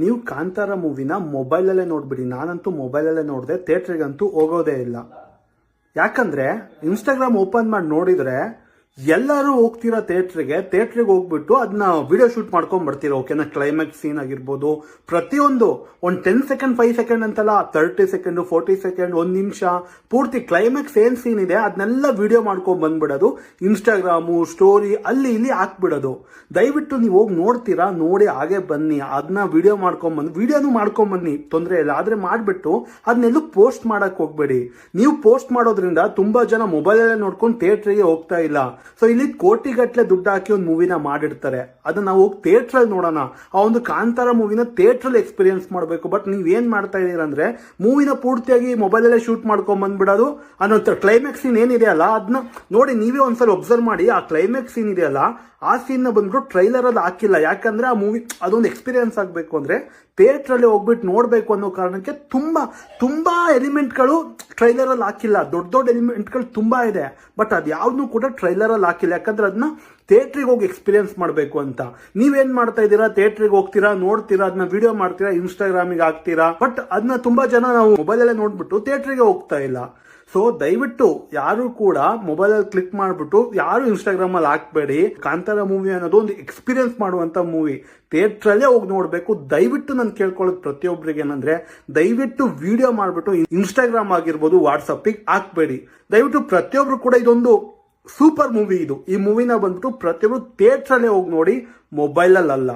ನೀವು ಕಾಂತಾರ ಮೂವಿನ ಮೊಬೈಲಲ್ಲೇ ನೋಡ್ಬಿಡಿ. ನಾನಂತೂ ಮೊಬೈಲಲ್ಲೇ ನೋಡಿದೆ, ಥಿಯೇಟ್ರಿಗಂತೂ ಹೋಗೋದೇ ಇಲ್ಲ. ಯಾಕಂದ್ರೆ ಇನ್ಸ್ಟಾಗ್ರಾಮ್ ಓಪನ್ ಮಾಡಿ ನೋಡಿದ್ರೆ ಎಲ್ಲರೂ ಹೋಗ್ತೀರಾ ಥಿಯೇಟ್ರಿಗೆ ಹೋಗ್ಬಿಟ್ಟು ಅದನ್ನ ವಿಡಿಯೋ ಶೂಟ್ ಮಾಡ್ಕೊಂಡ್ ಬರ್ತೀರಾ. ಓಕೆನಾ, ಕ್ಲೈಮ್ಯಾಕ್ಸ್ ಸೀನ್ ಆಗಿರ್ಬೋದು, ಪ್ರತಿಯೊಂದು ಒಂದು 10 ಸೆಕೆಂಡ್ 5 ಸೆಕೆಂಡ್ ಅಂತಲ್ಲ, 30 ಸೆಕೆಂಡ್ 40 ಸೆಕೆಂಡ್ 1 ನಿಮಿಷ ಪೂರ್ತಿ ಕ್ಲೈಮ್ಯಾಕ್ಸ್ ಏನ್ ಸೀನ್ ಇದೆ ಅದನ್ನೆಲ್ಲ ವಿಡಿಯೋ ಮಾಡ್ಕೊಂಡ್ ಬಂದ್ಬಿಡೋದು. ಇನ್ಸ್ಟಾಗ್ರಾಮು ಸ್ಟೋರಿ ಅಲ್ಲಿ ಇಲ್ಲಿ ಹಾಕ್ಬಿಡೋದು. ದಯವಿಟ್ಟು ನೀವು ಹೋಗಿ ನೋಡ್ತೀರಾ, ನೋಡಿ ಹಾಗೆ ಬನ್ನಿ, ಅದನ್ನ ವಿಡಿಯೋ ವಿಡಿಯೋನು ಮಾಡ್ಕೊಂಡ್ ಬನ್ನಿ, ತೊಂದರೆ ಇಲ್ಲ. ಆದ್ರೆ ಮಾಡ್ಬಿಟ್ಟು ಅದನ್ನೆಲ್ಲೂ ಪೋಸ್ಟ್ ಮಾಡಕ್ ಹೋಗ್ಬೇಡಿ. ನೀವು ಪೋಸ್ಟ್ ಮಾಡೋದ್ರಿಂದ ತುಂಬಾ ಜನ ಮೊಬೈಲಲ್ಲೇ ನೋಡ್ಕೊಂಡು ಥಿಯೇಟ್ರಿಗೆ ಹೋಗ್ತಾ ಇಲ್ಲ. ಸೊ ಇಲ್ಲಿ ಕೋಟಿಗಟ್ಟಲೆ ದುಡ್ಡು ಹಾಕಿ ಒಂದು ಮೂವಿನ ಮಾಡಿರ್ತಾರೆ, ಅದನ್ನ ನಾವು ಹೋಗಿ ಥಿಯೇಟ್ರಲ್ಲಿ ನೋಡೋಣ. ಆ ಒಂದು ಕಾಂತಾರ ಮೂವಿನ ಥಿಯೇಟ್ರಲ್ಲಿ ಎಕ್ಸ್ಪೀರಿಯನ್ಸ್ ಮಾಡಬೇಕು. ಬಟ್ ನೀವ್ ಏನ್ ಮಾಡ್ತಾ ಇದೀರ ಅಂದ್ರೆ ಮೂವಿನ ಪೂರ್ತಿಯಾಗಿ ಮೊಬೈಲಲ್ಲೇ ಶೂಟ್ ಮಾಡ್ಕೊಂಡ್ ಬಂದ್ಬಿಡೋದು. ಅನ್ನೋ ಕ್ಲೈಮ್ಯಾಕ್ಸ್ ಸೀನ್ ಏನಿದೆಯಲ್ಲ ಅದನ್ನ ನೋಡಿ, ನೀವೇ ಒಂದ್ಸಲ ಒಬ್ಸರ್ವ್ ಮಾಡಿ. ಆ ಕ್ಲೈಮ್ಯಾಕ್ಸ್ ಸೀನ್ ಇದೆಯಲ್ಲ ಆ ಸೀನ್ ನ ಬಂದ್ಬಿಟ್ಟು ಟ್ರೈಲರ್ ಅಲ್ಲಿ ಹಾಕಿಲ್ಲ. ಯಾಕಂದ್ರೆ ಆ ಮೂವಿ ಅದೊಂದು ಎಕ್ಸ್ಪೀರಿಯನ್ಸ್ ಆಗ್ಬೇಕು ಅಂದ್ರೆ ಥಿಯೇಟ್ರಲ್ಲಿ ಹೋಗ್ಬಿಟ್ಟು ನೋಡ್ಬೇಕು ಅನ್ನೋ ಕಾರಣಕ್ಕೆ ತುಂಬಾ ಎಲಿಮೆಂಟ್ಗಳು ಟ್ರೈಲರ್ ಅಲ್ಲಿ ಹಾಕಿಲ್ಲ. ದೊಡ್ಡ ಎಲಿಮೆಂಟ್ಗಳು ತುಂಬಾ ಇದೆ, ಬಟ್ ಅದು ಯಾವ್ದು ಕೂಡ ಟ್ರೈಲರ್ ಅಲ್ಲಿ ಹಾಕಿಲ್ಲ. ಯಾಕಂದ್ರೆ ಅದನ್ನ ಥಿಯೇಟ್ರಿಗೆ ಹೋಗಿ ಎಕ್ಸ್ಪೀರಿಯನ್ಸ್ ಮಾಡಬೇಕು ಅಂತ. ನೀವೇನ್ ಮಾಡ್ತಾ ಇದ್ದೀರಾ, ಥಿಯೇಟ್ರಿಗೆ ಹೋಗ್ತೀರಾ, ನೋಡ್ತೀರಾ, ಅದನ್ನ ವಿಡಿಯೋ ಮಾಡ್ತೀರಾ, ಇನ್ಸ್ಟಾಗ್ರಾಮಿಗೆ ಹಾಕ್ತೀರಾ. ಬಟ್ ಅದನ್ನ ತುಂಬಾ ಜನ ನಾವು ಮೊಬೈಲಲ್ಲೇ ನೋಡ್ಬಿಟ್ಟು ಥಿಯೇಟ್ರಿಗೆ ಹೋಗ್ತಾ ಇಲ್ಲ. ಸೊ ದಯವಿಟ್ಟು ಯಾರು ಕೂಡ ಮೊಬೈಲ್ ಅಲ್ಲಿ ಕ್ಲಿಕ್ ಮಾಡ್ಬಿಟ್ಟು ಯಾರು ಇನ್ಸ್ಟಾಗ್ರಾಮ್ ಅಲ್ಲಿ ಹಾಕ್ಬೇಡಿ. ಕಾಂತಾರ ಮೂವಿ ಅನ್ನೋದು ಒಂದು ಎಕ್ಸ್ಪೀರಿಯನ್ಸ್ ಮಾಡುವಂತ ಮೂವಿ, ಥಿಯೇಟ್ರಲ್ಲೇ ಹೋಗಿ ನೋಡ್ಬೇಕು. ದಯವಿಟ್ಟು ನಾನು ಕೇಳ್ಕೊಳ್ಳೋದು ಪ್ರತಿಯೊಬ್ಬರಿಗೆ ಏನಂದ್ರೆ, ದಯವಿಟ್ಟು ವಿಡಿಯೋ ಮಾಡ್ಬಿಟ್ಟು ಇನ್ಸ್ಟಾಗ್ರಾಮ್ ಆಗಿರ್ಬೋದು ವಾಟ್ಸಪ್ಪಿಗೆ ಹಾಕ್ಬೇಡಿ. ದಯವಿಟ್ಟು ಪ್ರತಿಯೊಬ್ರು ಕೂಡ ಇದೊಂದು ಸೂಪರ್ ಮೂವಿ ಇದು. ಈ ಮೂವಿನ ಬಂದ್ಬಿಟ್ಟು ಪ್ರತಿಯೊಬ್ರು ಥಿಯೇಟ್ರಲ್ಲೇ ಹೋಗಿ ನೋಡಿ, ಮೊಬೈಲಲ್ಲ.